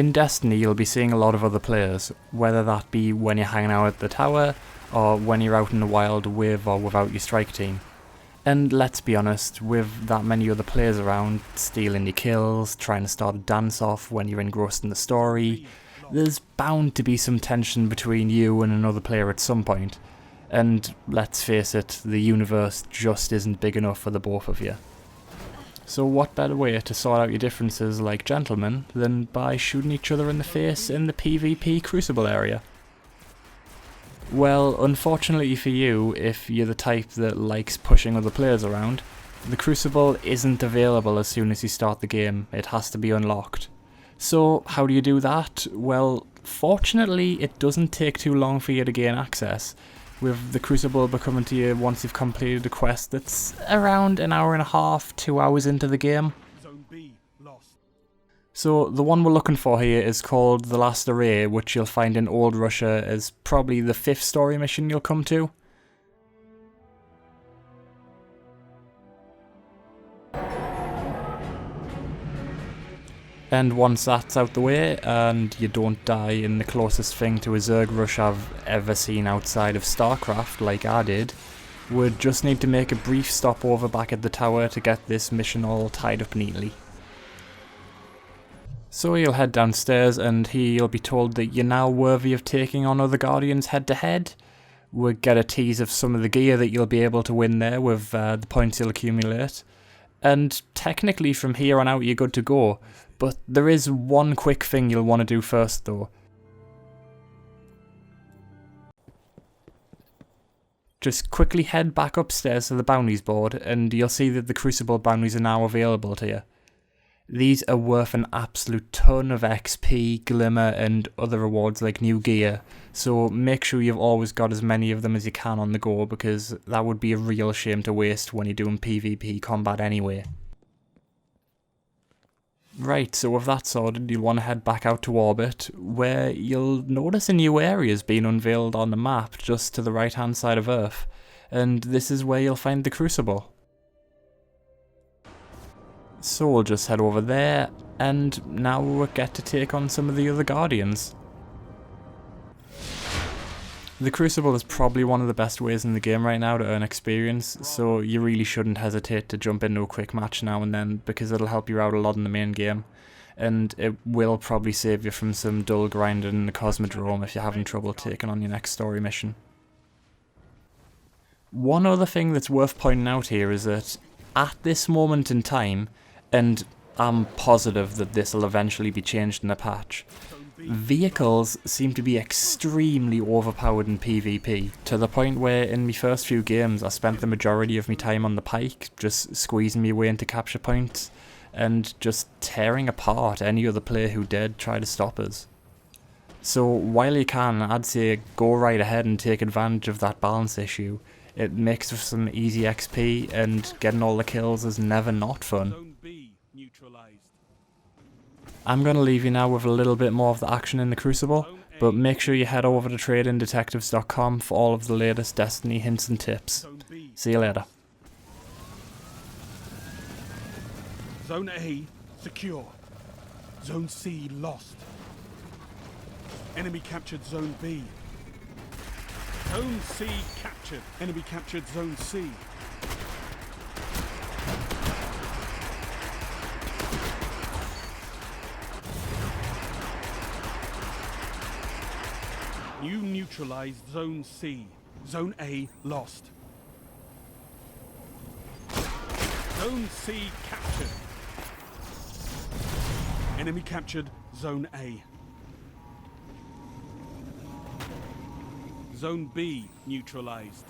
In Destiny, you'll be seeing a lot of other players, whether that be when you're hanging out at the tower, or when you're out in the wild with or without your strike team. And let's be honest, with that many other players around, stealing your kills, trying to start a dance-off when you're engrossed in the story, there's bound to be some tension between you and another player at some point. And let's face it, the universe just isn't big enough for the both of you. So what better way to sort out your differences like gentlemen than by shooting each other in the face in the PvP Crucible area? Well, unfortunately for you, if you're the type that likes pushing other players around, the Crucible isn't available as soon as you start the game. It has to be unlocked. So how do you do that? Well, fortunately it doesn't take too long for you to gain access, with the Crucible coming to you once you've completed a quest that's around an hour and a half, 2 hours into the game. Zone B lost. So the one we're looking for here is called The Last Array, which you'll find in Old Russia as probably the 5th story mission you'll come to. And once that's out the way, and you don't die in the closest thing to a Zerg rush I've ever seen outside of StarCraft, like I did, we'd just need to make a brief stopover back at the tower to get this mission all tied up neatly. So you'll head downstairs, and here you'll be told that you're now worthy of taking on other Guardians head to head. We'll get a tease of some of the gear that you'll be able to win there with the points you'll accumulate. And technically from here on out you're good to go. But there is one quick thing you'll want to do first though. Just quickly head back upstairs to the bounties board and you'll see that the Crucible bounties are now available to you. These are worth an absolute ton of XP, glimmer and other rewards like new gear, so make sure you've always got as many of them as you can on the go because that would be a real shame to waste when you're doing PvP combat anyway. Right, so with that sorted, you'll want to head back out to orbit, where you'll notice a new area is being unveiled on the map just to the right hand side of Earth, and this is where you'll find the Crucible. So we'll just head over there, and now we'll get to take on some of the other Guardians. The Crucible is probably one of the best ways in the game right now to earn experience, so you really shouldn't hesitate to jump into a quick match now and then because it'll help you out a lot in the main game, and it will probably save you from some dull grinding in the Cosmodrome if you're having trouble taking on your next story mission. One other thing that's worth pointing out here is that at this moment in time, and I'm positive that this will eventually be changed in a patch, vehicles seem to be extremely overpowered in PvP, to the point where in my first few games I spent the majority of my time on the pike, just squeezing my way into capture points, and just tearing apart any other player who dared try to stop us. So while you can, I'd say go right ahead and take advantage of that balance issue. It makes for some easy XP, and getting all the kills is never not fun. Zone B neutralized. I'm going to leave you now with a little bit more of the action in the Crucible, but make sure you head over to tradingdetectives.com for all of the latest Destiny hints and tips. Zone B. See you later. Zone A secure. Zone C lost. Enemy captured Zone B. Zone C captured. Enemy captured Zone C. You neutralized Zone C. Zone A lost. Zone C captured. Enemy captured Zone A. Zone B neutralized.